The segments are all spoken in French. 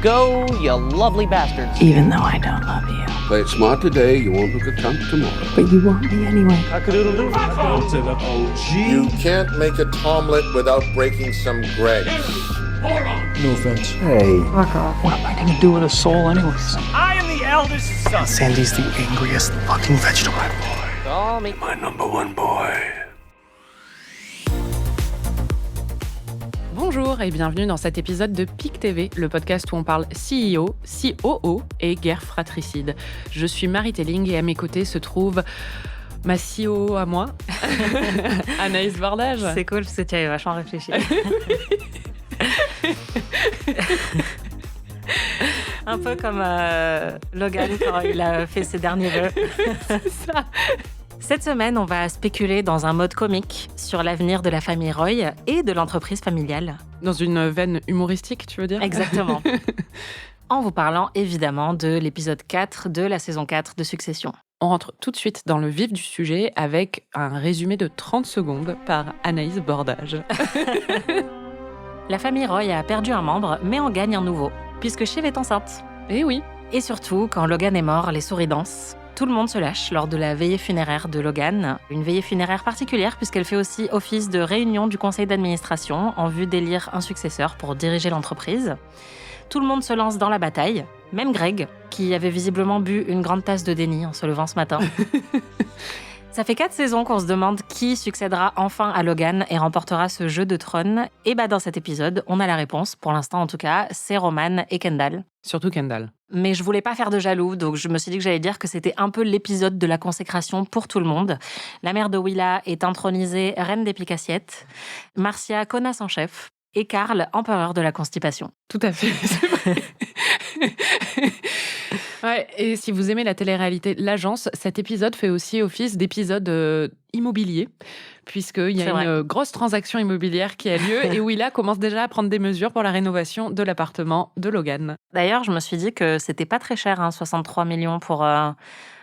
go, you lovely bastards. Even though I don't love you. Play it smart today, you won't look a cunt tomorrow. But you want me anyway. Cock-a-doodle-doo. Go to the OG. You can't make a tomlet without breaking some Greggs. No offense. Hey. Fuck off. What am I gonna do with a soul anyways? I am the eldest son. Sandy's the angriest fucking vegetable. Call me. My number one boy. Bonjour et bienvenue dans cet épisode de PIC TV, le podcast où on parle CEO, COO et guerre fratricide. Je suis Marie Telling et à mes côtés se trouve ma CEO à moi, Anaïs Bordage. C'est cool parce que tu avais vachement réfléchi. Un peu comme Logan quand il a fait ses derniers vœux. C'est ça. Cette semaine, on va spéculer dans un mode comique sur l'avenir de la famille Roy et de l'entreprise familiale. Dans une veine humoristique, tu veux dire ? Exactement. En vous parlant évidemment de l'épisode 4 de la saison 4 de Succession. On rentre tout de suite dans le vif du sujet avec un résumé de 30 secondes par Anaïs Bordage. La famille Roy a perdu un membre, mais en gagne un nouveau, puisque Shiv est enceinte. Eh oui. Et surtout, quand Logan est mort, les souris dansent. Tout le monde se lâche lors de la veillée funéraire de Logan. Une veillée funéraire particulière puisqu'elle fait aussi office de réunion du conseil d'administration en vue d'élire un successeur pour diriger l'entreprise. Tout le monde se lance dans la bataille, même Greg, qui avait visiblement bu une grande tasse de déni en se levant ce matin. Ça fait 4 saisons qu'on se demande qui succédera enfin à Logan et remportera ce jeu de trône. Et dans cet épisode, on a la réponse, pour l'instant en tout cas, c'est Roman et Kendall. Surtout Kendall. Mais je voulais pas faire de jaloux, donc je me suis dit que j'allais dire que c'était un peu l'épisode de la consécration pour tout le monde. La mère de Willa est intronisée reine des pique-assiettes, Marcia connasse en chef, et Carl empereur de la constipation. Tout à fait, c'est vrai. Ouais, et si vous aimez la télé-réalité L'Agence, cet épisode fait aussi office d'épisode immobilier, puisqu'il y a une grosse transaction immobilière qui a lieu et Willa commence déjà à prendre des mesures pour la rénovation de l'appartement de Logan. D'ailleurs, je me suis dit que c'était pas très cher, 63 millions pour un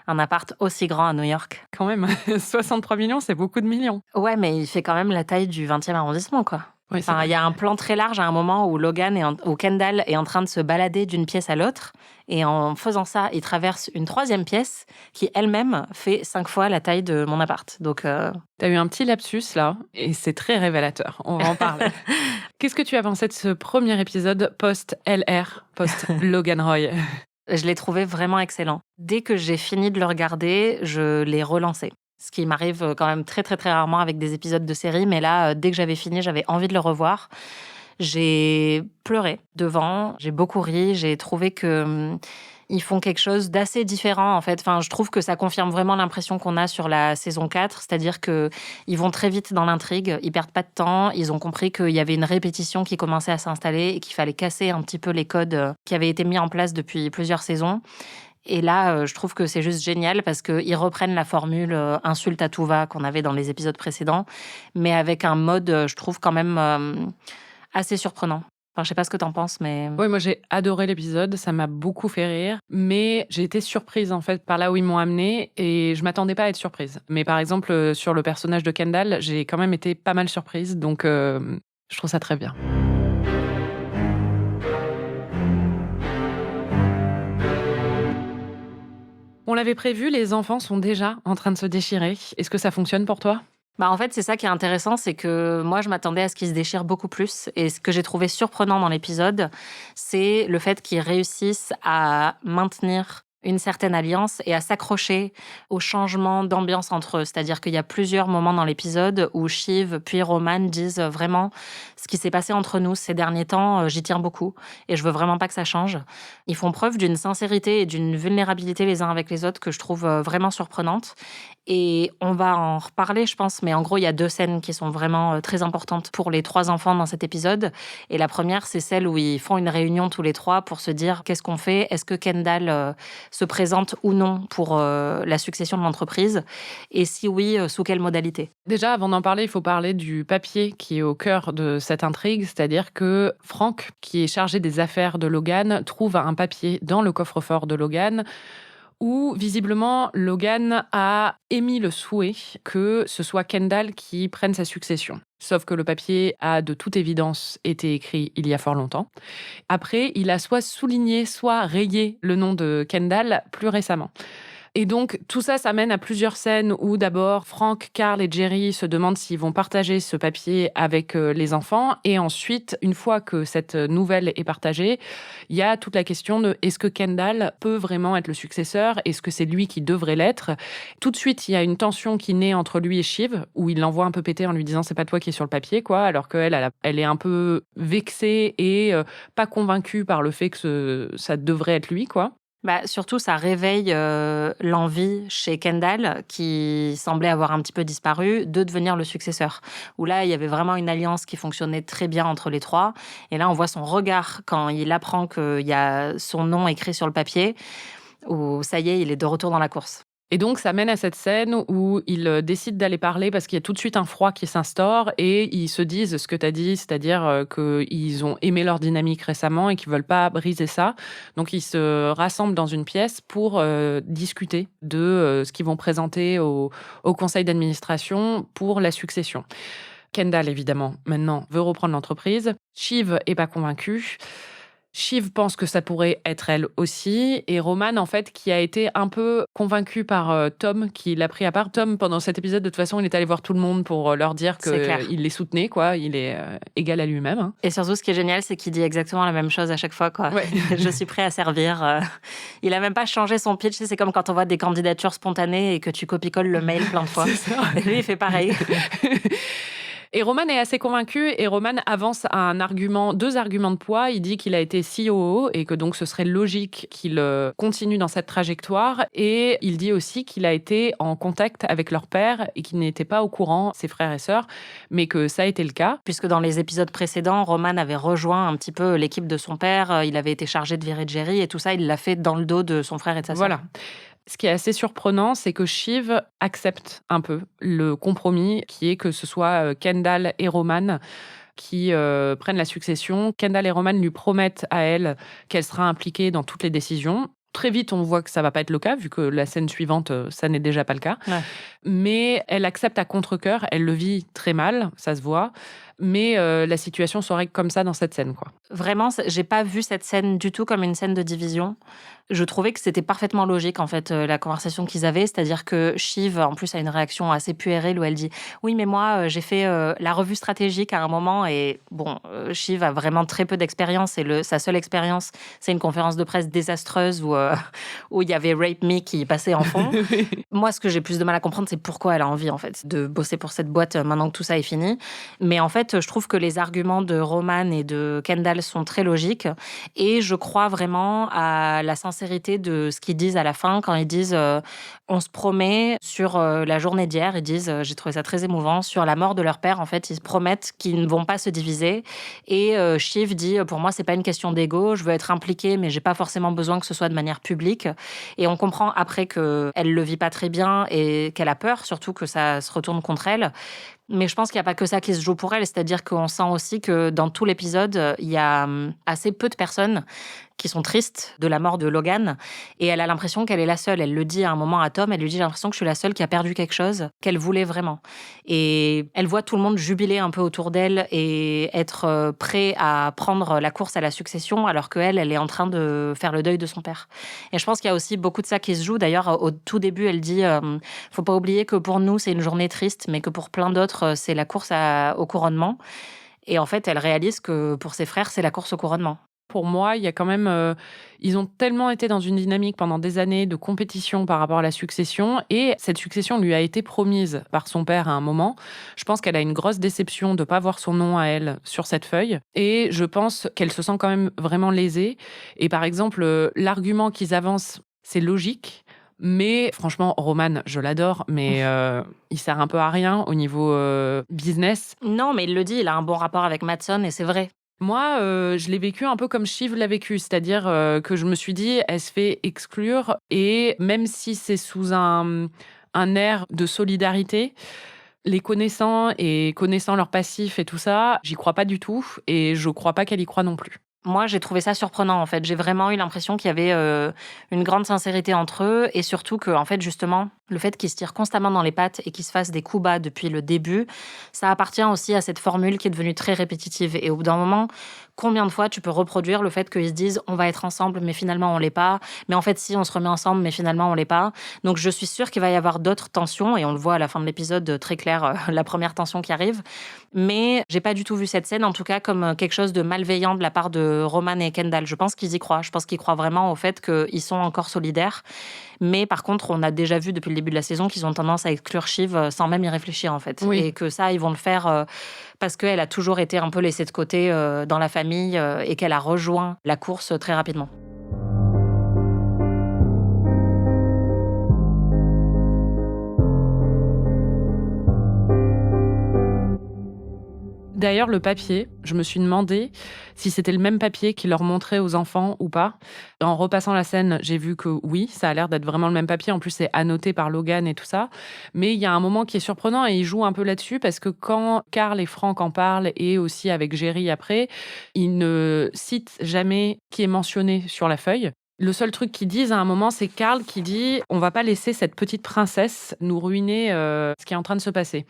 appart aussi grand à New York. Quand même, 63 millions, c'est beaucoup de millions. Ouais, mais il fait quand même la taille du 20e arrondissement, quoi. Oui, il y a un plan très large à un moment où où Kendall est en train de se balader d'une pièce à l'autre. Et en faisant ça, il traverse une 3e pièce qui, elle-même, fait 5 fois la taille de mon appart. Donc, T'as eu un petit lapsus, là, et c'est très révélateur. On va en parler. Qu'est-ce que tu as pensé de ce premier épisode post-LR, post-Logan Roy ? Je l'ai trouvé vraiment excellent. Dès que j'ai fini de le regarder, je l'ai relancé. Ce qui m'arrive quand même très, très, très rarement avec des épisodes de série. Mais là, dès que j'avais fini, j'avais envie de le revoir. J'ai pleuré devant, j'ai beaucoup ri. J'ai trouvé que ils font quelque chose d'assez différent, en fait. Enfin, je trouve que ça confirme vraiment l'impression qu'on a sur la saison 4. C'est-à-dire qu'ils vont très vite dans l'intrigue, ils perdent pas de temps. Ils ont compris qu'il y avait une répétition qui commençait à s'installer et qu'il fallait casser un petit peu les codes qui avaient été mis en place depuis plusieurs saisons. Et là, je trouve que c'est juste génial parce qu'ils reprennent la formule insulte à tout va qu'on avait dans les épisodes précédents, mais avec un mode, je trouve, quand même assez surprenant. Enfin, je sais pas ce que t'en penses, mais... Oui, moi j'ai adoré l'épisode, ça m'a beaucoup fait rire, mais j'ai été surprise en fait par là où ils m'ont amenée et je m'attendais pas à être surprise. Mais par exemple, sur le personnage de Kendall, j'ai quand même été pas mal surprise, donc je trouve ça très bien. On l'avait prévu, les enfants sont déjà en train de se déchirer. Est-ce que ça fonctionne pour toi ? En fait, c'est ça qui est intéressant, c'est que moi, je m'attendais à ce qu'ils se déchirent beaucoup plus. Et ce que j'ai trouvé surprenant dans l'épisode, c'est le fait qu'ils réussissent à maintenir une certaine alliance et à s'accrocher au changement d'ambiance entre eux. C'est-à-dire qu'il y a plusieurs moments dans l'épisode où Shiv puis Roman disent vraiment ce qui s'est passé entre nous ces derniers temps, j'y tiens beaucoup et je veux vraiment pas que ça change. Ils font preuve d'une sincérité et d'une vulnérabilité les uns avec les autres que je trouve vraiment surprenante. Et on va en reparler, je pense, mais en gros, il y a 2 scènes qui sont vraiment très importantes pour les 3 enfants dans cet épisode. Et la première, c'est celle où ils font une réunion tous les 3 pour se dire qu'est-ce qu'on fait ? Est-ce que Kendall se présente ou non pour la succession de l'entreprise ? Et si oui, sous quelle modalité ? Déjà, avant d'en parler, il faut parler du papier qui est au cœur de cette intrigue, c'est-à-dire que Frank, qui est chargé des affaires de Logan, trouve un papier dans le coffre-fort de Logan où visiblement Logan a émis le souhait que ce soit Kendall qui prenne sa succession. Sauf que le papier a de toute évidence été écrit il y a fort longtemps. Après, il a soit souligné, soit rayé le nom de Kendall plus récemment. Et donc, tout ça, ça mène à plusieurs scènes où d'abord, Frank, Carl et Jerry se demandent s'ils vont partager ce papier avec les enfants. Et ensuite, une fois que cette nouvelle est partagée, il y a toute la question de est-ce que Kendall peut vraiment être le successeur ? Est-ce que c'est lui qui devrait l'être ? Tout de suite, il y a une tension qui naît entre lui et Shiv, où il l'envoie un peu péter en lui disant c'est pas toi qui es sur le papier, quoi, alors qu'elle elle est un peu vexée et pas convaincue par le fait que ça devrait être lui, quoi. Surtout, ça réveille l'envie chez Kendall, qui semblait avoir un petit peu disparu, de devenir le successeur. Où là, il y avait vraiment une alliance qui fonctionnait très bien entre les trois. Et là, on voit son regard quand il apprend qu'il y a son nom écrit sur le papier, où ça y est, il est de retour dans la course. Et donc, ça mène à cette scène où ils décident d'aller parler parce qu'il y a tout de suite un froid qui s'instaure et ils se disent ce que tu as dit, c'est-à-dire qu'ils ont aimé leur dynamique récemment et qu'ils ne veulent pas briser ça. Donc, ils se rassemblent dans une pièce pour discuter de ce qu'ils vont présenter au conseil d'administration pour la succession. Kendall, évidemment, maintenant, veut reprendre l'entreprise. Shiv n'est pas convaincue. Shiv pense que ça pourrait être elle aussi. Et Roman, en fait, qui a été un peu convaincu par Tom, qui l'a pris à part. Tom, pendant cet épisode, de toute façon, il est allé voir tout le monde pour leur dire qu'il les soutenait, quoi. Il est égal à lui-même. Hein. Et surtout, ce qui est génial, c'est qu'il dit exactement la même chose à chaque fois, quoi. Ouais. Je suis prêt à servir. Il a même pas changé son pitch. C'est comme quand on voit des candidatures spontanées et que tu copie-colles le mail plein de fois. Et lui, il fait pareil. Et Roman est assez convaincu et Roman avance deux arguments de poids. Il dit qu'il a été COO et que donc ce serait logique qu'il continue dans cette trajectoire. Et il dit aussi qu'il a été en contact avec leur père et qu'il n'était pas au courant, ses frères et sœurs, mais que ça a été le cas. Puisque dans les épisodes précédents, Roman avait rejoint un petit peu l'équipe de son père. Il avait été chargé de virer Jerry et tout ça, il l'a fait dans le dos de son frère et de sa sœur. Voilà. Ce qui est assez surprenant, c'est que Shiv accepte un peu le compromis qui est que ce soit Kendall et Roman qui prennent la succession. Kendall et Roman lui promettent à elle qu'elle sera impliquée dans toutes les décisions. Très vite, on voit que ça va pas être le cas, vu que la scène suivante, ça n'est déjà pas le cas. Ouais. Mais elle accepte à contre-cœur, elle le vit très mal, ça se voit. Mais la situation se règle comme ça dans cette scène, quoi. Vraiment, j'ai pas vu cette scène du tout comme une scène de division. Je trouvais que c'était parfaitement logique, en fait, la conversation qu'ils avaient. C'est-à-dire que Shiv, en plus, a une réaction assez puérile où elle dit « Oui, mais moi, j'ai fait la revue stratégique à un moment. » Et bon, Shiv a vraiment très peu d'expérience. Et sa seule expérience, c'est une conférence de presse désastreuse où il y avait Rape Me qui passait en fond. Moi, ce que j'ai plus de mal à comprendre, c'est pourquoi elle a envie, en fait, de bosser pour cette boîte maintenant que tout ça est fini. Mais en fait, je trouve que les arguments de Roman et de Kendall sont très logiques. Et je crois vraiment à la sincérité de ce qu'ils disent à la fin quand ils disent on se promet sur la journée d'hier. Ils disent, j'ai trouvé ça très émouvant, sur la mort de leur père. En fait, ils se promettent qu'ils ne vont pas se diviser. Et Shiv dit, pour moi, c'est pas une question d'ego. Je veux être impliquée, mais j'ai pas forcément besoin que ce soit de manière publique. Et on comprend après qu'elle le vit pas très bien et qu'elle a peur, surtout que ça se retourne contre elle. Mais je pense qu'il n'y a pas que ça qui se joue pour elle, c'est-à-dire qu'on sent aussi que dans tout l'épisode, il y a assez peu de personnes qui sont tristes de la mort de Logan, et elle a l'impression qu'elle est la seule. Elle le dit à un moment à Tom, elle lui dit « J'ai l'impression que je suis la seule qui a perdu quelque chose qu'elle voulait vraiment ». Et elle voit tout le monde jubiler un peu autour d'elle et être prêt à prendre la course à la succession, alors qu'elle, elle est en train de faire le deuil de son père. Et je pense qu'il y a aussi beaucoup de ça qui se joue. D'ailleurs, au tout début, elle dit « Faut pas oublier que pour nous, c'est une journée triste, mais que pour plein d'autres, c'est la course au couronnement ». Et en fait, elle réalise que pour ses frères, c'est la course au couronnement. Pour moi, il y a quand même... ils ont tellement été dans une dynamique pendant des années de compétition par rapport à la succession, et cette succession lui a été promise par son père à un moment. Je pense qu'elle a une grosse déception de ne pas voir son nom à elle sur cette feuille, et je pense qu'elle se sent quand même vraiment lésée. Et par exemple, l'argument qu'ils avancent, c'est logique, mais franchement, Roman, je l'adore, mais il sert un peu à rien au niveau business. Non, mais il le dit, il a un bon rapport avec Matsson, et c'est vrai. Moi, je l'ai vécu un peu comme Shiv l'a vécu, c'est-à-dire que je me suis dit, elle se fait exclure, et même si c'est sous un air de solidarité, les connaissant et connaissant leur passif et tout ça, j'y crois pas du tout, et je crois pas qu'elle y croit non plus. Moi, j'ai trouvé ça surprenant, en fait. J'ai vraiment eu l'impression qu'il y avait une grande sincérité entre eux et surtout que, en fait, justement, le fait qu'ils se tirent constamment dans les pattes et qu'ils se fassent des coups bas depuis le début, ça appartient aussi à cette formule qui est devenue très répétitive. Et au bout d'un moment, combien de fois tu peux reproduire le fait qu'ils se disent on va être ensemble, mais finalement on l'est pas. Mais en fait, si on se remet ensemble, mais finalement on l'est pas. Donc je suis sûre qu'il va y avoir d'autres tensions et on le voit à la fin de l'épisode très clair, la première tension qui arrive. Mais j'ai pas du tout vu cette scène, en tout cas, comme quelque chose de malveillant de la part de Roman et Kendall. Je pense qu'ils y croient. Je pense qu'ils croient vraiment au fait qu'ils sont encore solidaires. Mais par contre, on a déjà vu depuis le début de la saison qu'ils ont tendance à exclure Shiv sans même y réfléchir, en fait. Oui. Et que ça, ils vont le faire parce qu'elle a toujours été un peu laissée de côté dans la famille et qu'elle a rejoint la course très rapidement. D'ailleurs, le papier, je me suis demandé si c'était le même papier qu'ils leur montraient aux enfants ou pas. En repassant la scène, j'ai vu que oui, ça a l'air d'être vraiment le même papier. En plus, c'est annoté par Logan et tout ça. Mais il y a un moment qui est surprenant et il joue un peu là-dessus parce que quand Carl et Frank en parlent et aussi avec Jerry après, ils ne citent jamais qui est mentionné sur la feuille. Le seul truc qu'ils disent à un moment, c'est Carl qui dit « On va pas laisser cette petite princesse nous ruiner ce qui est en train de se passer ».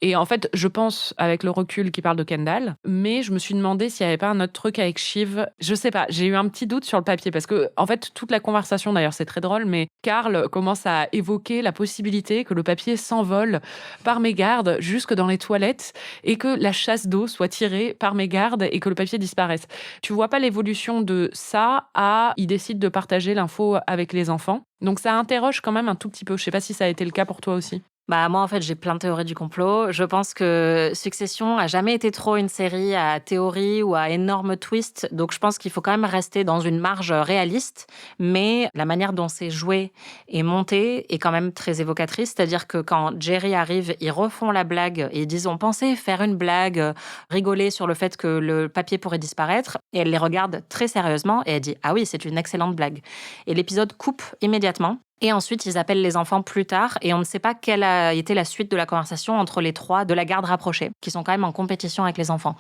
Et en fait, je pense, avec le recul, qu'il parle de Kendall, mais je me suis demandé s'il n'y avait pas un autre truc avec Shiv. Je sais pas, j'ai eu un petit doute sur le papier, parce que, en fait, toute la conversation, d'ailleurs, c'est très drôle, mais Carl commence à évoquer la possibilité que le papier s'envole par mégarde jusque dans les toilettes et que la chasse d'eau soit tirée par mégarde et que le papier disparaisse. Tu vois pas l'évolution de ça à il décide de partager l'info avec les enfants. Donc ça interroge quand même un tout petit peu. Je sais pas si ça a été le cas pour toi aussi. Bah moi en fait j'ai plein de théories du complot. Je pense que Succession a jamais été trop une série à théorie ou à énorme twist, donc je pense qu'il faut quand même rester dans une marge réaliste, mais la manière dont c'est joué et monté est quand même très évocatrice, c'est-à-dire que quand Jerry arrive, ils refont la blague et ils disent on pensait faire une blague, rigoler sur le fait que le papier pourrait disparaître, et elle les regarde très sérieusement et elle dit ah oui c'est une excellente blague, et l'épisode coupe immédiatement. Et ensuite, ils appellent les enfants plus tard et on ne sait pas quelle a été la suite de la conversation entre les trois de la garde rapprochée, qui sont quand même en compétition avec les enfants.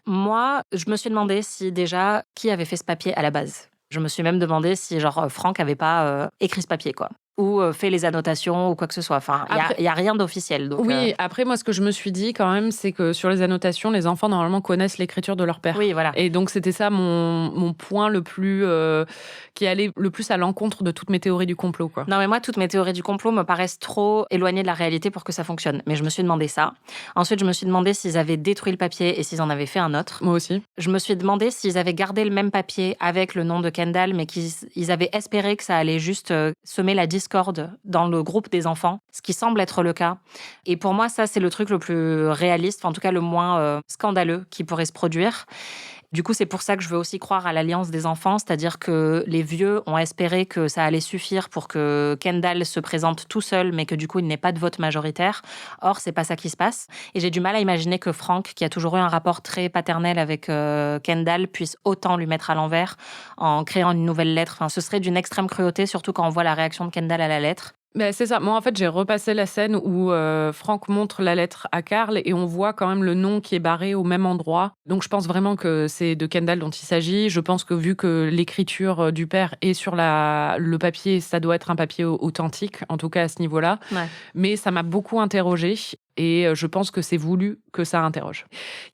Moi, je me suis demandé si déjà, qui avait fait ce papier à la base. Je me suis même demandé si genre Frank avait pas écrit ce papier, quoi. Ou fait les annotations ou quoi que ce soit. Enfin, il y a rien d'officiel. Donc, oui, après, moi, ce que je me suis dit quand même, c'est que sur les annotations, les enfants, normalement, connaissent l'écriture de leur père. Oui, voilà. Et donc, c'était ça mon point le plus... qui allait le plus à l'encontre de toutes mes théories du complot, quoi. Non, mais moi, toutes mes théories du complot me paraissent trop éloignées de la réalité pour que ça fonctionne. Mais je me suis demandé ça. Ensuite, je me suis demandé s'ils avaient détruit le papier et s'ils en avaient fait un autre. Moi aussi. Je me suis demandé s'ils avaient gardé le même papier avec le nom de Kendall, mais qu'ils avaient espéré que ça allait juste semer la discorde dans le groupe des enfants, ce qui semble être le cas. Et pour moi, ça, c'est le truc le plus réaliste, en tout cas le moins scandaleux qui pourrait se produire. Du coup, c'est pour ça que je veux aussi croire à l'alliance des enfants, c'est-à-dire que les vieux ont espéré que ça allait suffire pour que Kendall se présente tout seul, mais que du coup, il n'ait pas de vote majoritaire. Or, c'est pas ça qui se passe. Et j'ai du mal à imaginer que Frank, qui a toujours eu un rapport très paternel avec Kendall, puisse autant lui mettre à l'envers en créant une nouvelle lettre. Enfin, ce serait d'une extrême cruauté, surtout quand on voit la réaction de Kendall à la lettre. Ben, c'est ça. Moi, en fait, j'ai repassé la scène où Frank montre la lettre à Carl et on voit quand même le nom qui est barré au même endroit. Donc, je pense vraiment que c'est de Kendall dont il s'agit. Je pense que vu que l'écriture du père est sur le papier, ça doit être un papier authentique, en tout cas à ce niveau-là. Ouais. Mais ça m'a beaucoup interrogée. Et je pense que c'est voulu que ça interroge.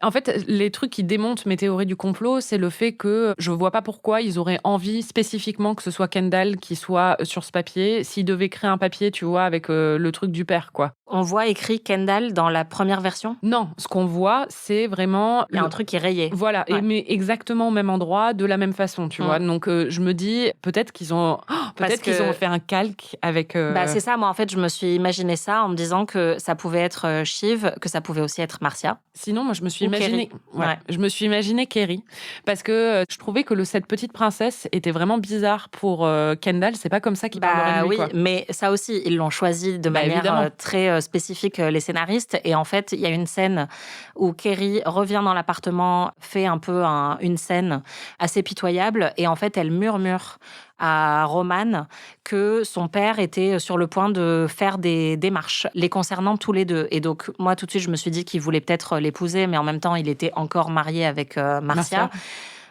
En fait, les trucs qui démontent mes théories du complot, c'est le fait que je vois pas pourquoi ils auraient envie spécifiquement que ce soit Kendall qui soit sur ce papier, s'ils devaient créer un papier, tu vois, avec le truc du père, quoi. On voit écrit Kendall dans la première version ? Non, ce qu'on voit, c'est vraiment... Il y a un truc qui est rayé. Voilà, Ouais. mais exactement au même endroit, de la même façon, tu vois. Donc, je me dis, peut-être qu'ils ont fait un calque avec... Bah, c'est ça, moi, en fait, je me suis imaginé ça en me disant que ça pouvait être Shiv, que ça pouvait aussi être Marcia. Sinon, moi, je me suis Ou imaginé... Kerry. Ouais, Ouais. je me suis imaginé Kerry. Parce que je trouvais que cette petite princesse était vraiment bizarre pour Kendall. C'est pas comme ça qu'il parlerait de lui, oui, quoi. mais ça aussi, ils l'ont choisi de Bah, manière évidemment. très spécifique, les scénaristes. Et en fait, il y a une scène où Kerry revient dans l'appartement, fait un peu une scène assez pitoyable. Et en fait, elle murmure à Roman que son père était sur le point de faire des démarches les concernant tous les deux. Et donc, moi, tout de suite, je me suis dit qu'il voulait peut-être l'épouser, mais en même temps, il était encore marié avec Marcia.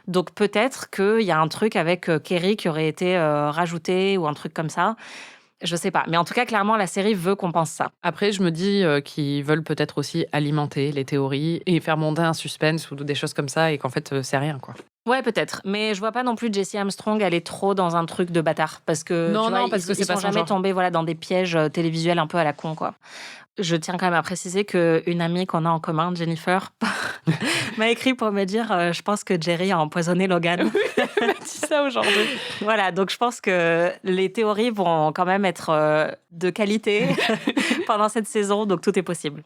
Donc peut-être qu'il y a un truc avec Kerry qui aurait été rajouté ou un truc comme ça. Je sais pas. Mais en tout cas, clairement, la série veut qu'on pense ça. Après, je me dis qu'ils veulent peut-être aussi alimenter les théories et faire monter un suspense ou des choses comme ça et qu'en fait, c'est rien, quoi. Ouais, peut-être. Mais je vois pas non plus Jessie Armstrong aller trop dans un truc de bâtard. Parce que, ils sont jamais tombés dans des pièges télévisuels un peu à la con, quoi. Je tiens quand même à préciser qu'une amie qu'on a en commun, Jennifer, m'a écrit pour me dire je pense que Jerry a empoisonné Logan. Elle m'a dit ça aujourd'hui. Voilà, donc je pense que les théories vont quand même être de qualité pendant cette saison, donc tout est possible.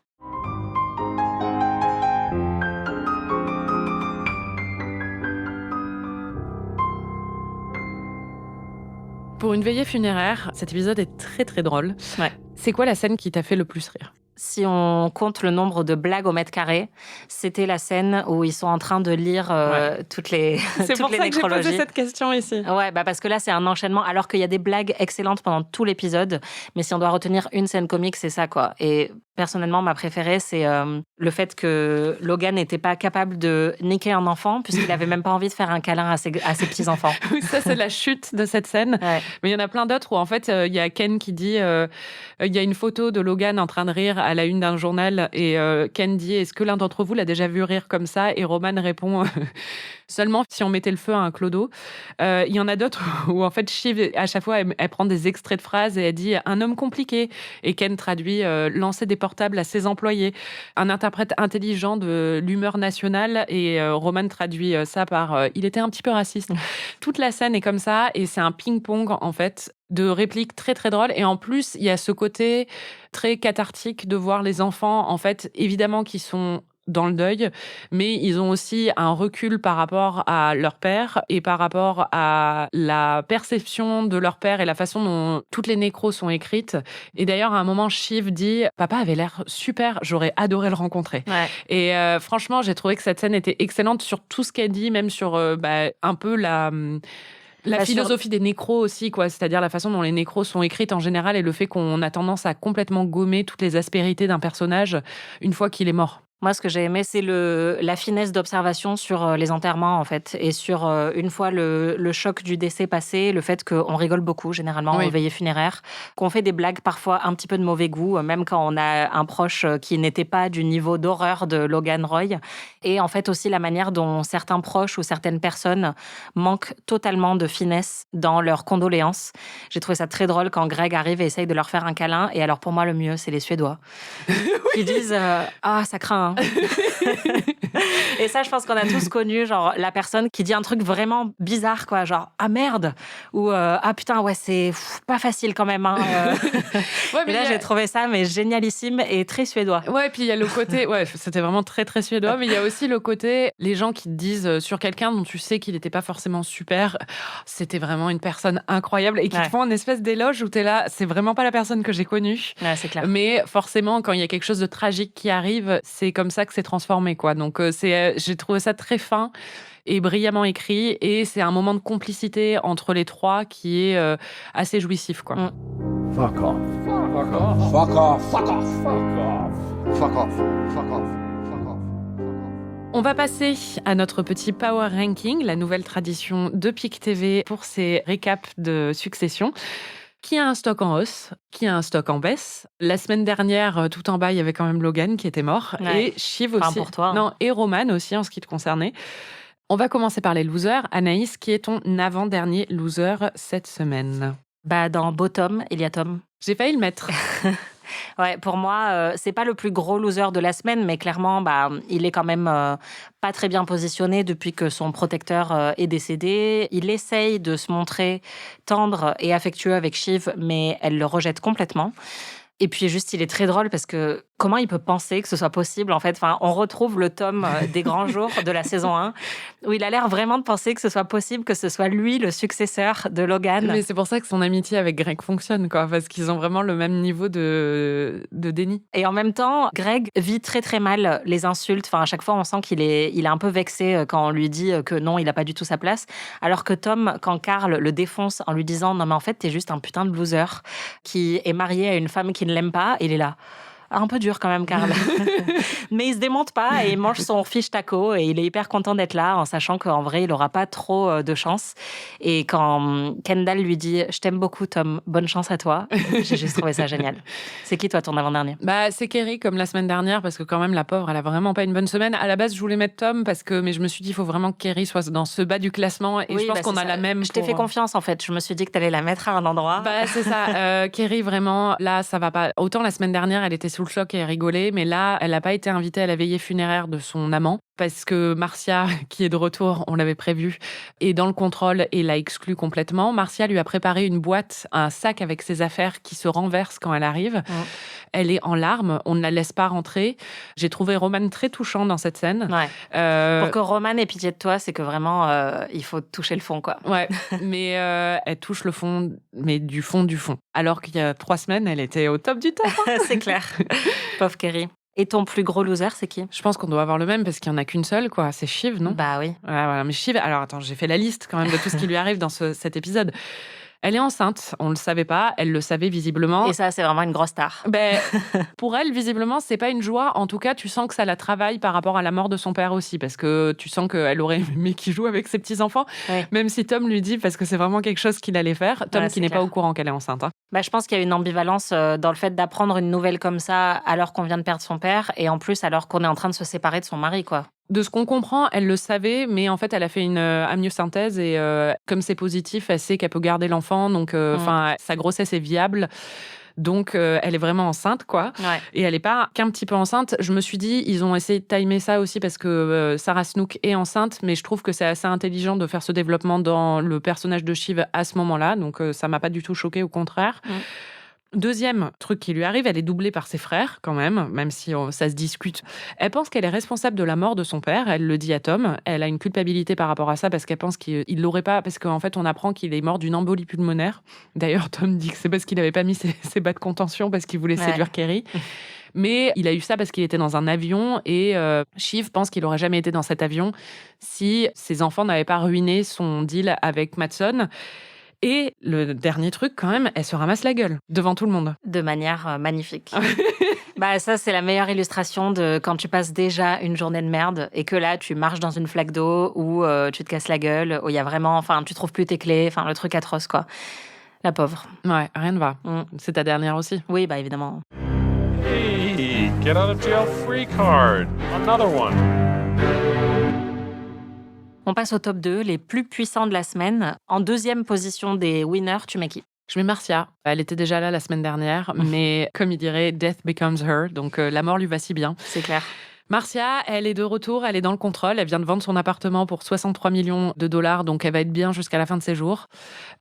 Pour une veillée funéraire, cet épisode est très très drôle. Ouais. C'est quoi la scène qui t'a fait le plus rire ? Si on compte le nombre de blagues au mètre carré, c'était la scène où ils sont en train de lire toutes les C'est toutes pour les ça que j'ai nécrologies. posé cette question ici. Ouais, parce que là, c'est un enchaînement, alors qu'il y a des blagues excellentes pendant tout l'épisode. Mais si on doit retenir une scène comique, c'est ça, quoi. Et personnellement, ma préférée, c'est le fait que Logan n'était pas capable de niquer un enfant, puisqu'il avait même pas envie de faire un câlin à ses petits-enfants. Oui, ça, c'est la chute de cette scène. Ouais. Mais il y en a plein d'autres où, en fait, il y a Ken qui dit il y a une photo de Logan en train de rire à la une d'un journal et Ken dit est-ce que l'un d'entre vous l'a déjà vu rire comme ça ? Et Roman répond seulement si on mettait le feu à un clodo. Il y en a d'autres où, en fait, Shiv, à chaque fois, elle prend des extraits de phrases et elle dit un homme compliqué. Et Ken traduit lancer des portables à ses employés. Un interprète intelligent de l'humeur nationale et Roman traduit ça par il était un petit peu raciste. Toute la scène est comme ça et c'est un ping-pong, en fait, de répliques très très drôles. Et en plus, il y a ce côté très cathartique de voir les enfants, en fait, évidemment, qui sont dans le deuil, mais ils ont aussi un recul par rapport à leur père et par rapport à la perception de leur père et la façon dont toutes les nécros sont écrites. Et d'ailleurs, à un moment, Shiv dit « Papa avait l'air super, j'aurais adoré le rencontrer. Ouais. » Et franchement, j'ai trouvé que cette scène était excellente sur tout ce qu'elle dit, même sur un peu la philosophie des nécros aussi, quoi. C'est-à-dire la façon dont les nécros sont écrites en général et le fait qu'on a tendance à complètement gommer toutes les aspérités d'un personnage une fois qu'il est mort. Moi, ce que j'ai aimé, c'est la finesse d'observation sur les enterrements, en fait, et sur, une fois le choc du décès passé, le fait qu'on rigole beaucoup, généralement, aux veillées funéraires, qu'on fait des blagues parfois un petit peu de mauvais goût, même quand on a un proche qui n'était pas du niveau d'horreur de Logan Roy. Et en fait, aussi la manière dont certains proches ou certaines personnes manquent totalement de finesse dans leurs condoléances. J'ai trouvé ça très drôle quand Greg arrive et essaye de leur faire un câlin. Et alors, pour moi, le mieux, c'est les Suédois. Qui disent « Ah, ça craint, hein. » Et ça, je pense qu'on a tous connu, genre, la personne qui dit un truc vraiment bizarre, quoi, genre « Ah merde !» ou « Ah putain, ouais, c'est pas facile quand même, hein. » Et là, j'ai trouvé ça mais génialissime et très suédois. Ouais, puis il y a le côté... Ouais, c'était vraiment très, très suédois, mais il y a aussi le côté... Les gens qui te disent sur quelqu'un dont tu sais qu'il n'était pas forcément super, c'était vraiment une personne incroyable et qui te font une espèce d'éloge où t'es là, c'est vraiment pas la personne que j'ai connue. Ouais, c'est clair. Mais forcément, quand il y a quelque chose de tragique qui arrive, c'est comme ça que c'est transformé, quoi. Donc, j'ai trouvé ça très fin et brillamment écrit. Et c'est un moment de complicité entre les trois qui est assez jouissif, quoi. Fuck off. Fuck off. Fuck off. Fuck off. Fuck off. Fuck off. Fuck off. Fuck off. On va passer à notre petit Power Ranking, la nouvelle tradition de PIC TV pour ces récaps de Succession. Qui a un stock en hausse, qui a un stock en baisse. La semaine dernière, tout en bas, il y avait quand même Logan qui était mort. Ouais. Et Shiv aussi. Enfin, pour toi. Non, et Roman aussi, en ce qui te concernait. On va commencer par les losers. Anaïs, qui est ton avant-dernier loser cette semaine? Dans Bottom, il y a Tom. J'ai failli le mettre. Ouais, pour moi, c'est pas le plus gros loser de la semaine, mais clairement, il est quand même pas très bien positionné depuis que son protecteur est décédé. Il essaye de se montrer tendre et affectueux avec Shiv, mais elle le rejette complètement. Et puis juste, il est très drôle parce que comment il peut penser que ce soit possible, en fait. Enfin, on retrouve le Tom des grands jours de la saison 1, où il a l'air vraiment de penser que ce soit possible, que ce soit lui le successeur de Logan. Mais c'est pour ça que son amitié avec Greg fonctionne, quoi, parce qu'ils ont vraiment le même niveau de déni. Et en même temps, Greg vit très très mal les insultes. Enfin, à chaque fois, on sent qu'il est un peu vexé quand on lui dit que non, il n'a pas du tout sa place. Alors que Tom, quand Carl le défonce en lui disant « Non, mais en fait, t'es juste un putain de loser qui est marié à une femme qui ne l'aime pas », il est là. un peu dur quand même, Carl. Mais il se démonte pas et il mange son fish taco et il est hyper content d'être là en sachant qu'en vrai, il aura pas trop de chance. Et quand Kendall lui dit « Je t'aime beaucoup, Tom, bonne chance à toi », j'ai juste trouvé ça génial. C'est qui, toi, ton avant-dernier ? C'est Kerry, comme la semaine dernière, parce que quand même, la pauvre, elle a vraiment pas une bonne semaine. À la base, je voulais mettre Tom, mais je me suis dit, il faut vraiment que Kerry soit dans ce bas du classement. Et je pense qu'on a la même. Je t'ai fait confiance, en fait. Je me suis dit que t'allais la mettre à un endroit. C'est ça. Kerry, vraiment, là, ça va pas. Autant la semaine dernière, elle était sous le choc et elle rigolait, mais là, elle n'a pas été invitée à la veillée funéraire de son amant. Parce que Marcia, qui est de retour, on l'avait prévu, est dans le contrôle et l'a exclu complètement. Marcia lui a préparé une boîte, un sac avec ses affaires qui se renverse quand elle arrive. Elle est en larmes, on ne la laisse pas rentrer. J'ai trouvé Roman très touchant dans cette scène. Ouais. Pour que Roman ait pitié de toi, c'est que vraiment, il faut toucher le fond, quoi. Ouais, mais elle touche le fond, mais du fond du fond. Alors qu'il y a 3 semaines, elle était au top du top. C'est clair. Pauvre Kerry. Et ton plus gros loser, c'est qui ? Je pense qu'on doit avoir le même parce qu'il n'y en a qu'une seule, quoi. C'est Shiv, non ? Bah oui. Ouais, voilà. Mais Shiv, alors attends, j'ai fait la liste quand même de tout ce qui lui arrive dans cet épisode. Elle est enceinte, on ne le savait pas, elle le savait visiblement. Et ça, c'est vraiment une grosse star. Pour elle, visiblement, c'est pas une joie. En tout cas, tu sens que ça la travaille par rapport à la mort de son père aussi, parce que tu sens qu'elle aurait aimé qu'il joue avec ses petits-enfants, même si Tom lui dit, parce que c'est vraiment quelque chose qu'il allait faire. Tom qui n'est pas au courant qu'elle est enceinte. Hein. Je pense qu'il y a une ambivalence dans le fait d'apprendre une nouvelle comme ça alors qu'on vient de perdre son père, et en plus alors qu'on est en train de se séparer de son mari, quoi. De ce qu'on comprend, elle le savait, mais en fait, elle a fait une amniosynthèse et comme c'est positif, elle sait qu'elle peut garder l'enfant, donc sa grossesse est viable. Donc, elle est vraiment enceinte, quoi. Ouais. Et elle n'est pas qu'un petit peu enceinte. Je me suis dit, ils ont essayé de timer ça aussi parce que Sarah Snook est enceinte, mais je trouve que c'est assez intelligent de faire ce développement dans le personnage de Shiv à ce moment-là. Donc, ça m'a pas du tout choquée, au contraire. Deuxième truc qui lui arrive, elle est doublée par ses frères quand même si ça se discute. Elle pense qu'elle est responsable de la mort de son père, elle le dit à Tom. Elle a une culpabilité par rapport à ça parce qu'elle pense qu'il l'aurait pas, parce qu'en fait on apprend qu'il est mort d'une embolie pulmonaire. D'ailleurs Tom dit que c'est parce qu'il n'avait pas mis ses bas de contention parce qu'il voulait séduire Kerry. Mais il a eu ça parce qu'il était dans un avion et Shiv pense qu'il n'aurait jamais été dans cet avion si ses enfants n'avaient pas ruiné son deal avec Matsson. Et le dernier truc, quand même, elle se ramasse la gueule devant tout le monde. De manière magnifique. Ça, c'est la meilleure illustration de quand tu passes déjà une journée de merde et que là, tu marches dans une flaque d'eau ou tu te casses la gueule, où il y a vraiment, tu trouves plus tes clés, le truc atroce, quoi. La pauvre. Ouais, rien ne va. C'est ta dernière aussi. Oui, évidemment. Hey, get out of jail free card. Another one. On passe au top 2, les plus puissants de la semaine. En deuxième position des winners, tu mets qui ? Je mets Marcia. Elle était déjà là la semaine dernière, mais comme il dirait, death becomes her. Donc la mort lui va si bien. C'est clair. Marcia, elle est de retour, elle est dans le contrôle. Elle vient de vendre son appartement pour 63 millions de dollars, donc elle va être bien jusqu'à la fin de ses jours.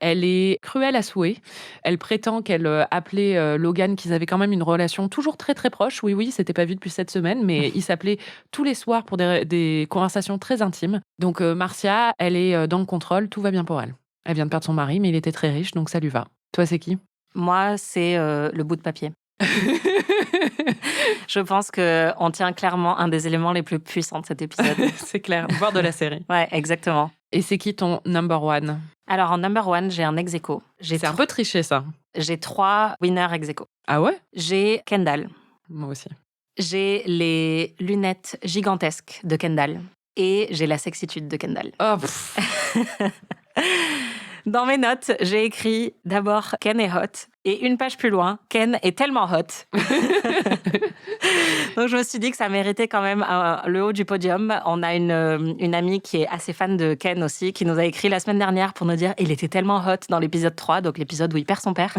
Elle est cruelle à souhait. Elle prétend qu'elle appelait Logan, qu'ils avaient quand même une relation toujours très très proche. Oui, c'était pas vu depuis 7 semaines, mais ils s'appelaient tous les soirs pour des conversations très intimes. Donc Marcia, elle est dans le contrôle, tout va bien pour elle. Elle vient de perdre son mari, mais il était très riche, donc ça lui va. Toi, c'est qui ? Moi, c'est le bout de papier. Je pense qu'on tient clairement un des éléments les plus puissants de cet épisode. C'est clair, voire de la série. Ouais, exactement. Et c'est qui ton number one ? Alors, en number one, j'ai un ex-aequo. C'est un peu triché, ça. J'ai 3 winners ex-aequo. Ah ouais ? J'ai Kendall. Moi aussi. J'ai les lunettes gigantesques de Kendall. Et j'ai la sexitude de Kendall. Oh, Dans mes notes, j'ai écrit d'abord Ken est hot. Et une page plus loin, Ken est tellement hot. Donc je me suis dit que ça méritait quand même le haut du podium. On a une amie qui est assez fan de Ken aussi, qui nous a écrit la semaine dernière pour nous dire il était tellement hot dans l'épisode 3, donc l'épisode où il perd son père.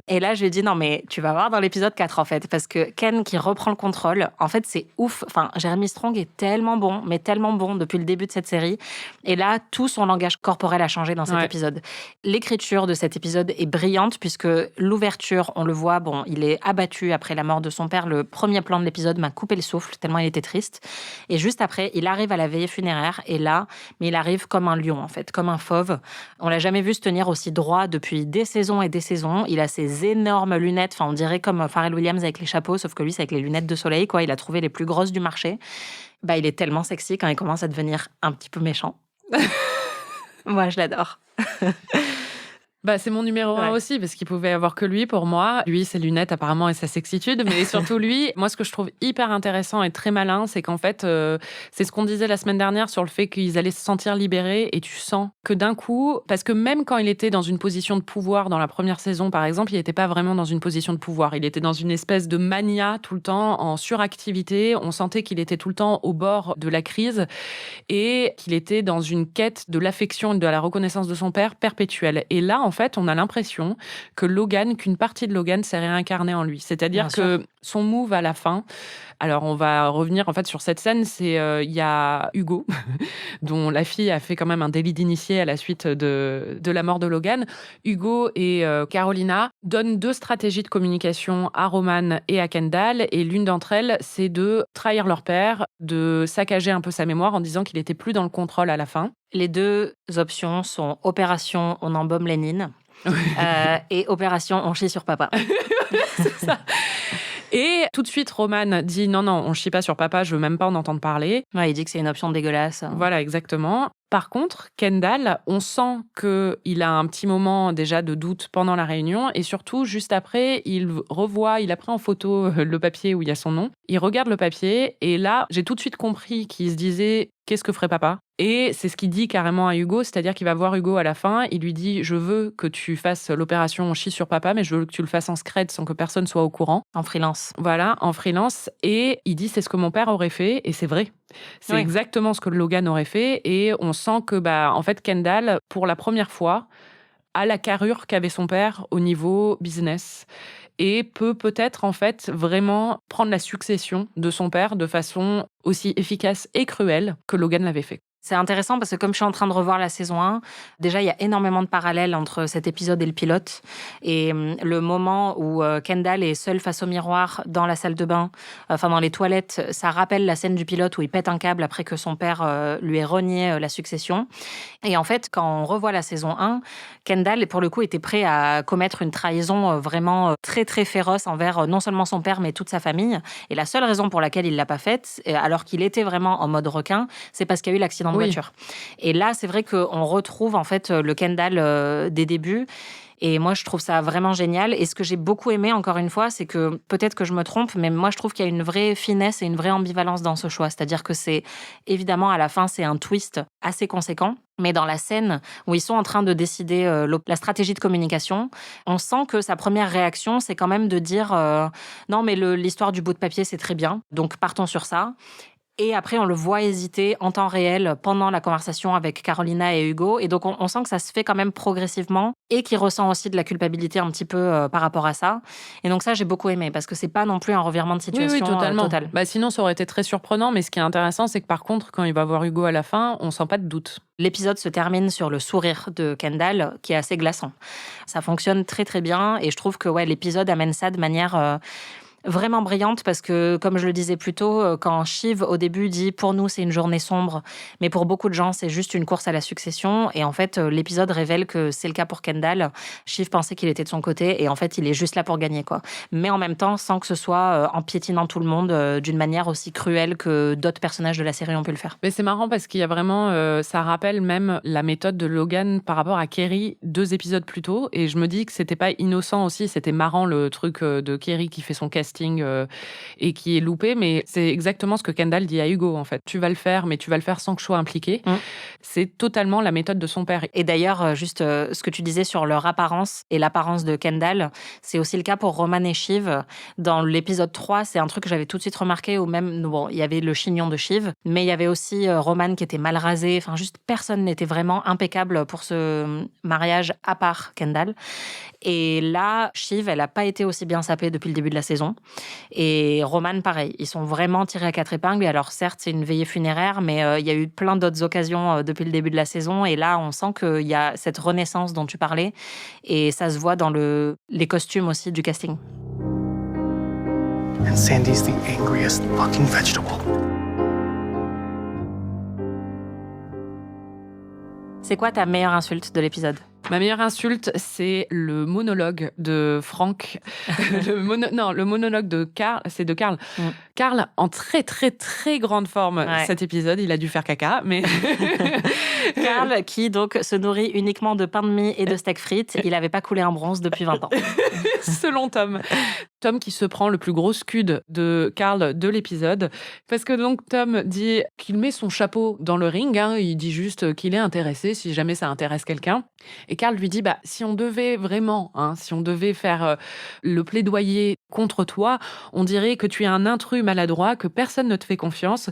Et là, je lui ai dit non mais tu vas voir dans l'épisode 4 en fait, parce que Ken qui reprend le contrôle, en fait c'est ouf. Jeremy Strong est tellement bon, mais tellement bon depuis le début de cette série. Et là, tout son langage corporel a changé dans cet épisode. L'écriture de cet épisode est brillante puisque l'ouverture, on le voit, il est abattu après la mort de son père. Le premier plan de l'épisode m'a coupé le souffle, tellement il était triste. Et juste après, il arrive à la veillée funéraire, et là, mais il arrive comme un lion, en fait, comme un fauve. On l'a jamais vu se tenir aussi droit depuis des saisons et des saisons. Il a ses énormes lunettes, on dirait comme Pharrell Williams avec les chapeaux, sauf que lui, c'est avec les lunettes de soleil, quoi. Il a trouvé les plus grosses du marché. Il est tellement sexy quand il commence à devenir un petit peu méchant. Moi, je l'adore. Bah, c'est mon numéro 1 aussi, parce qu'il pouvait y avoir que lui pour moi. Lui, ses lunettes apparemment et sa sexitude, mais surtout lui, moi ce que je trouve hyper intéressant et très malin, c'est qu'en fait, c'est ce qu'on disait la semaine dernière sur le fait qu'ils allaient se sentir libérés, et tu sens que d'un coup, parce que même quand il était dans une position de pouvoir dans la première saison par exemple, il n'était pas vraiment dans une position de pouvoir, il était dans une espèce de mania tout le temps, en suractivité, on sentait qu'il était tout le temps au bord de la crise et qu'il était dans une quête de l'affection et de la reconnaissance de son père perpétuelle. Et là, en fait, on a l'impression qu'une partie de Logan s'est réincarnée en lui. C'est-à-dire que son move à la fin, alors on va revenir en fait sur cette scène, c'est il y a Hugo, dont la fille a fait quand même un délit d'initié à la suite de la mort de Logan. Hugo et Carolina donnent 2 stratégies de communication à Roman et à Kendall, et l'une d'entre elles, c'est de trahir leur père, de saccager un peu sa mémoire en disant qu'il n'était plus dans le contrôle à la fin. Les 2 options sont opération on embaume Lénine et opération on chie sur papa. C'est ça. Et tout de suite, Roman dit non, on chie pas sur papa, je veux même pas en entendre parler. Ouais, il dit que c'est une option dégueulasse. Voilà, exactement. Par contre, Kendall, on sent qu'il a un petit moment déjà de doute pendant la réunion, et surtout, juste après, il a pris en photo le papier où il y a son nom. Il regarde le papier, et là, j'ai tout de suite compris qu'il se disait « Qu'est-ce que ferait papa ?» Et c'est ce qu'il dit carrément à Hugo, c'est-à-dire qu'il va voir Hugo à la fin, il lui dit « Je veux que tu fasses l'opération on chie sur papa, mais je veux que tu le fasses en scred sans que personne soit au courant. » En freelance. Voilà, en freelance. Et il dit « C'est ce que mon père aurait fait », et c'est vrai. C'est exactement ce que Logan aurait fait, et on sent que, en fait, Kendall, pour la première fois, a la carrure qu'avait son père au niveau business, et peut-être, en fait, vraiment prendre la succession de son père de façon aussi efficace et cruelle que Logan l'avait fait. C'est intéressant parce que comme je suis en train de revoir la saison 1, déjà, il y a énormément de parallèles entre cet épisode et le pilote. Et le moment où Kendall est seul face au miroir dans la salle de bain, dans les toilettes, ça rappelle la scène du pilote où il pète un câble après que son père lui ait renié la succession. Et en fait, quand on revoit la saison 1, Kendall, pour le coup, était prêt à commettre une trahison vraiment très, très féroce envers non seulement son père, mais toute sa famille. Et la seule raison pour laquelle il l'a pas faite, alors qu'il était vraiment en mode requin, c'est parce qu'il y a eu l'accident de voiture. Et là, c'est vrai qu'on retrouve en fait le Kendall des débuts. Et moi, je trouve ça vraiment génial. Et ce que j'ai beaucoup aimé, encore une fois, c'est que, peut-être que je me trompe, mais moi, je trouve qu'il y a une vraie finesse et une vraie ambivalence dans ce choix. C'est-à-dire que c'est, évidemment, à la fin, c'est un twist assez conséquent. Mais dans la scène où ils sont en train de décider la stratégie de communication, on sent que sa première réaction, c'est quand même de dire non, mais l'histoire du bout de papier, c'est très bien. Donc, partons sur ça. Et après, on le voit hésiter en temps réel pendant la conversation avec Carolina et Hugo. Et donc, on sent que ça se fait quand même progressivement et qu'il ressent aussi de la culpabilité un petit peu par rapport à ça. Et donc ça, j'ai beaucoup aimé parce que c'est pas non plus un revirement de situation totalement. total. Sinon, ça aurait été très surprenant. Mais ce qui est intéressant, c'est que par contre, quand il va voir Hugo à la fin, on sent pas de doute. L'épisode se termine sur le sourire de Kendall, qui est assez glaçant. Ça fonctionne très, très bien. Et je trouve que l'épisode amène ça de manière vraiment brillante parce que, comme je le disais plus tôt, quand Shiv, au début, dit « Pour nous, c'est une journée sombre, mais pour beaucoup de gens, c'est juste une course à la succession ». Et en fait, l'épisode révèle que c'est le cas pour Kendall. Shiv pensait qu'il était de son côté et en fait, il est juste là pour gagner, quoi. Mais en même temps, sans que ce soit en piétinant tout le monde d'une manière aussi cruelle que d'autres personnages de la série ont pu le faire. Mais c'est marrant parce qu'il y a vraiment... ça rappelle même la méthode de Logan par rapport à Kerry 2 épisodes plus tôt. Et je me dis que c'était pas innocent aussi. C'était marrant, le truc de Kerry qui fait son casting et qui est loupé, mais c'est exactement ce que Kendall dit à Hugo, en fait. Tu vas le faire, mais tu vas le faire sans que je sois impliqué. C'est totalement la méthode de son père. Et d'ailleurs, juste ce que tu disais sur leur apparence et l'apparence de Kendall, c'est aussi le cas pour Roman et Shiv. Dans l'épisode 3, c'est un truc que j'avais tout de suite remarqué, où même, il y avait le chignon de Shiv, mais il y avait aussi Roman qui était mal rasé. Enfin, juste personne n'était vraiment impeccable pour ce mariage, à part Kendall. Et là, Shiv, elle n'a pas été aussi bien sapée depuis le début de la saison. Et Roman, pareil. Ils sont vraiment tirés à 4 épingles. Et alors, certes, c'est une veillée funéraire, mais il y a eu plein d'autres occasions depuis le début de la saison. Et là, on sent qu'il y a cette renaissance dont tu parlais. Et ça se voit dans les costumes aussi du casting. And Sandy's the angriest fucking vegetable. C'est quoi ta meilleure insulte de l'épisode ? Ma meilleure insulte, c'est le monologue de Franck. le monologue de Carl, c'est de Carl. Carl, en très, très, très grande forme, cet épisode, il a dû faire caca, mais... Carl, qui donc se nourrit uniquement de pain de mie et de steak frites, il n'avait pas coulé un bronze depuis 20 ans. Selon Tom. Tom qui se prend le plus gros scud de Carl de l'épisode. Parce que donc Tom dit qu'il met son chapeau dans le ring. Il dit juste qu'il est intéressé si jamais ça intéresse quelqu'un. Et Carl lui dit, si on devait vraiment, si on devait faire le plaidoyer contre toi, on dirait que tu es un intrus maladroit, que personne ne te fait confiance,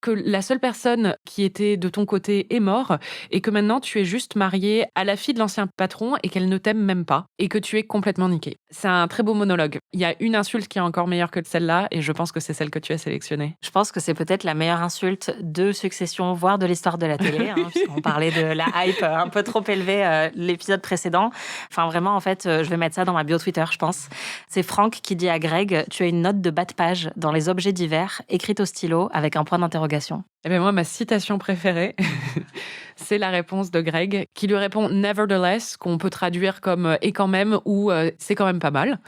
que la seule personne qui était de ton côté est mort et que maintenant tu es juste marié à la fille de l'ancien patron et qu'elle ne t'aime même pas et que tu es complètement niqué. C'est un très beau monologue. Il y a une insulte qui est encore meilleure que celle-là et je pense que c'est celle que tu as sélectionnée. Je pense que c'est peut-être la meilleure insulte de Succession, voire de l'histoire de la télé, puisqu'on parlait de la hype un peu trop élevée l'épisode précédent. Enfin, vraiment, en fait, je vais mettre ça dans ma bio Twitter, je pense. C'est Franck qui dit à Greg, tu as une note de bas de page dans les objets divers, écrite au stylo avec un point d'interrogation. Eh bien, moi, ma citation préférée, c'est la réponse de Greg, qui lui répond « nevertheless », qu'on peut traduire comme « et quand même » ou « c'est quand même pas mal ».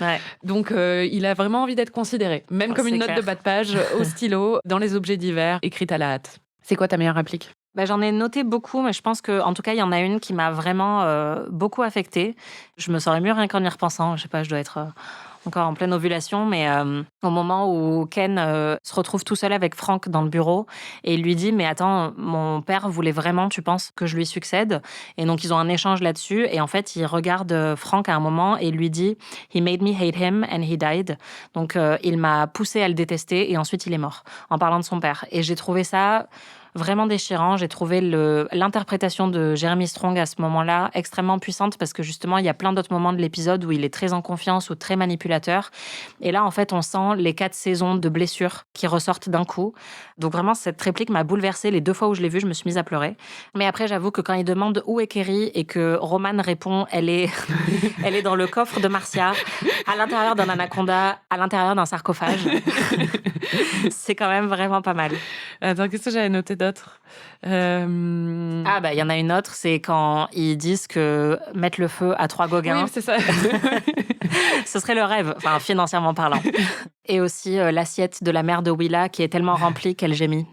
Donc, il a vraiment envie d'être considéré, même comme une note de bas de page au stylo, dans les objets divers, écrite à la hâte. C'est quoi ta meilleure réplique ? J'en ai noté beaucoup, mais je pense qu'en tout cas, il y en a une qui m'a vraiment beaucoup affectée. Je me saurais mieux rien qu'en y repensant. Je sais pas, je dois être encore en pleine ovulation, mais au moment où Ken se retrouve tout seul avec Frank dans le bureau et il lui dit « Mais attends, mon père voulait vraiment, tu penses, que je lui succède ?» Et donc, ils ont un échange là-dessus et en fait, il regarde Frank à un moment et il lui dit « He made me hate him and he died ». Donc, il m'a poussé à le détester et ensuite, il est mort, en parlant de son père. Et j'ai trouvé ça vraiment déchirant. J'ai trouvé l'interprétation de Jeremy Strong à ce moment-là extrêmement puissante parce que justement, il y a plein d'autres moments de l'épisode où il est très en confiance ou très manipulateur. Et là, en fait, on sent les 4 saisons de blessures qui ressortent d'un coup. Donc vraiment, cette réplique m'a bouleversée. Les 2 fois où je l'ai vue, je me suis mise à pleurer. Mais après, j'avoue que quand il demande où est Kerry et que Roman répond, elle est dans le coffre de Marcia, à l'intérieur d'un anaconda, à l'intérieur d'un sarcophage. C'est quand même vraiment pas mal. Attends, qu'est-ce que j'avais noté d'autre ? Il y en a une autre, c'est quand ils disent que mettre le feu à 3 Gauguins. Oui, c'est ça. Ce serait le rêve, enfin financièrement parlant. Et aussi l'assiette de la mère de Willa qui est tellement remplie qu'elle gémit.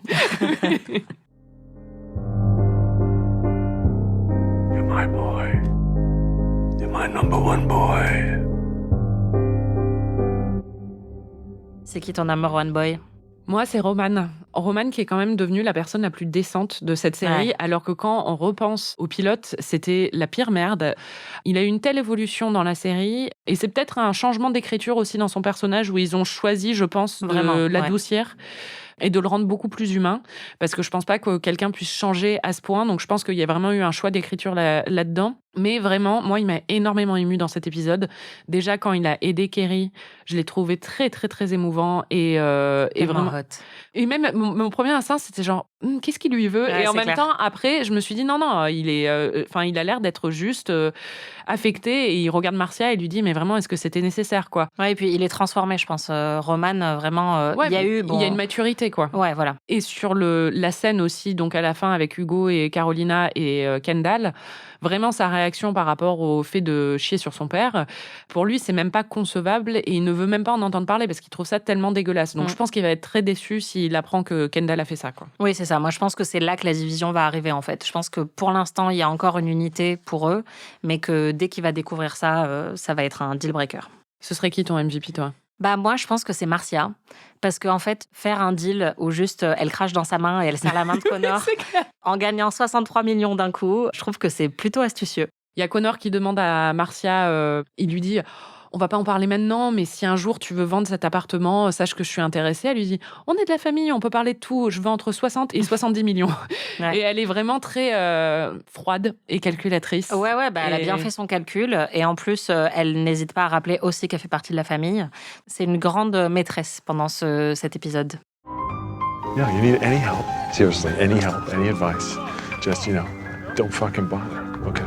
You're my boy. You're my number one boy. C'est qui ton number one boy ? Moi, c'est Roman. Roman qui est quand même devenu la personne la plus décente de cette série, alors que quand on repense au pilote, c'était la pire merde. Il a eu une telle évolution dans la série, et c'est peut-être un changement d'écriture aussi dans son personnage, où ils ont choisi, je pense, de l'adoucir et de le rendre beaucoup plus humain, parce que je pense pas que quelqu'un puisse changer à ce point, donc je pense qu'il y a vraiment eu un choix d'écriture là-dedans. Mais vraiment, moi, il m'a énormément émue dans cet épisode. Déjà, quand il a aidé Kerry, je l'ai trouvé très, très, très émouvant et vraiment hot. Et même mon premier instinct, c'était genre, qu'est-ce qu'il lui veut ? Et en même temps, après, je me suis dit, non, il a l'air d'être juste affecté. Et il regarde Marcia et lui dit, mais vraiment, est-ce que c'était nécessaire, quoi ? Ouais, et puis il est transformé, je pense. Roman, vraiment, il y a une maturité, quoi. Ouais, voilà. Et sur la scène aussi, donc à la fin, avec Hugo et Carolina et Kendall, vraiment sa réaction par rapport au fait de chier sur son père, pour lui, c'est même pas concevable et il ne veut même pas en entendre parler parce qu'il trouve ça tellement dégueulasse. Donc je pense qu'il va être très déçu s'il apprend que Kendall a fait ça, quoi. Oui, c'est ça. Moi, je pense que c'est là que la division va arriver, en fait. Je pense que pour l'instant, il y a encore une unité pour eux, mais que dès qu'il va découvrir ça, ça va être un deal breaker. Ce serait qui ton MVP, toi ? Moi, je pense que c'est Marcia. Parce qu'en fait, faire un deal où juste elle crache dans sa main et elle serre la main de Connor en gagnant 63 millions d'un coup, je trouve que c'est plutôt astucieux. Il y a Connor qui demande à Marcia, il lui dit... On va pas en parler maintenant, mais si un jour tu veux vendre cet appartement, sache que je suis intéressée. Elle lui dit, on est de la famille, on peut parler de tout. Je veux entre 60 et 70 millions. Ouais. Et elle est vraiment très froide et calculatrice. Ouais, elle a bien fait son calcul. Et en plus, elle n'hésite pas à rappeler aussi qu'elle fait partie de la famille. C'est une grande maîtresse pendant cet épisode. Yeah, you need any help. Seriously, any help, any advice. Just, don't fucking bother, okay?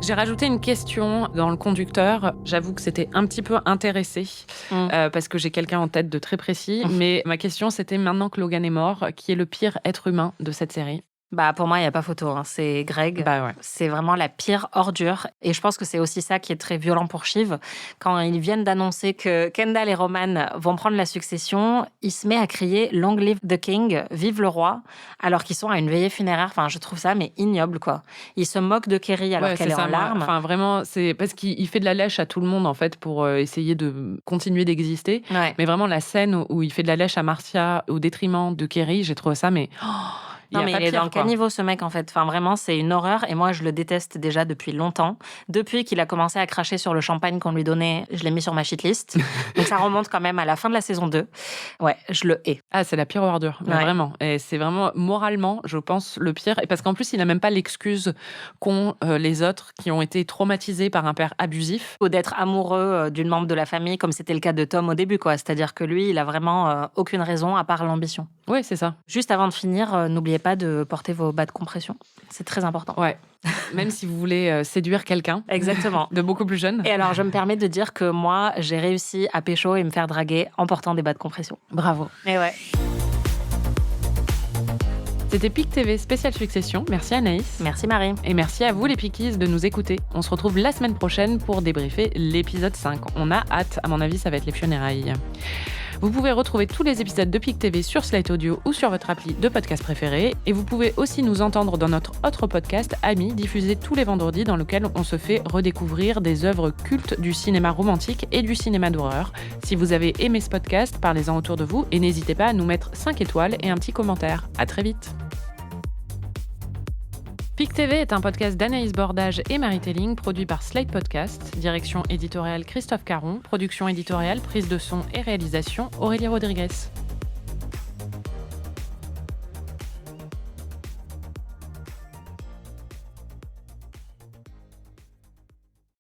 J'ai rajouté une question dans le conducteur. J'avoue que c'était un petit peu intéressé parce que j'ai quelqu'un en tête de très précis. Mais ma question, c'était maintenant que Logan est mort, qui est le pire être humain de cette série ? Bah, pour moi, il n'y a pas photo. C'est Greg. Bah ouais. C'est vraiment la pire ordure. Et je pense que c'est aussi ça qui est très violent pour Shiv. Quand ils viennent d'annoncer que Kendall et Roman vont prendre la succession, il se met à crier « Long live the king », « Vive le roi », alors qu'ils sont à une veillée funéraire. Enfin, je trouve ça mais ignoble, quoi. Il se moque de Kerry alors qu'elle est en larmes. Enfin, vraiment, c'est parce qu'il fait de la lèche à tout le monde, en fait, pour essayer de continuer d'exister. Ouais. Mais vraiment, la scène où il fait de la lèche à Marcia au détriment de Kerry, j'ai trouvé ça, mais... Non, mais il est dans le caniveau, ce mec, en fait. Enfin, vraiment, c'est une horreur. Et moi, je le déteste déjà depuis longtemps. Depuis qu'il a commencé à cracher sur le champagne qu'on lui donnait, je l'ai mis sur ma shitlist. Donc, ça remonte quand même à la fin de la saison 2. Ouais, je le hais. Ah, c'est la pire ordure, mais vraiment. Et c'est vraiment, moralement, je pense, le pire. Et parce qu'en plus, il n'a même pas l'excuse qu'ont les autres qui ont été traumatisés par un père abusif. Ou d'être amoureux d'une membre de la famille, comme c'était le cas de Tom au début, quoi. C'est-à-dire que lui, il a vraiment aucune raison à part l'ambition. Oui, c'est ça. Juste avant de finir, n'oubliez pas de porter vos bas de compression. C'est très important. Ouais. Même si vous voulez séduire quelqu'un. Exactement. De beaucoup plus jeune. Et alors, je me permets de dire que moi, j'ai réussi à pécho et me faire draguer en portant des bas de compression. Bravo. Et ouais. C'était PIC TV spécial Succession. Merci Anaïs. Merci Marie. Et merci à vous les Pickies de nous écouter. On se retrouve la semaine prochaine pour débriefer l'épisode 5. On a hâte, à mon avis, ça va être les funérailles. Vous pouvez retrouver tous les épisodes de PIC TV sur Slate Audio ou sur votre appli de podcast préféré. Et vous pouvez aussi nous entendre dans notre autre podcast, Amis, diffusé tous les vendredis, dans lequel on se fait redécouvrir des œuvres cultes du cinéma romantique et du cinéma d'horreur. Si vous avez aimé ce podcast, parlez-en autour de vous et n'hésitez pas à nous mettre 5 étoiles et un petit commentaire. À très vite. PIC TV est un podcast d'Anaïs Bordage et Marie Telling, produit par Slate Podcast, direction éditoriale Christophe Caron, production éditoriale, prise de son et réalisation Aurélie Rodriguez.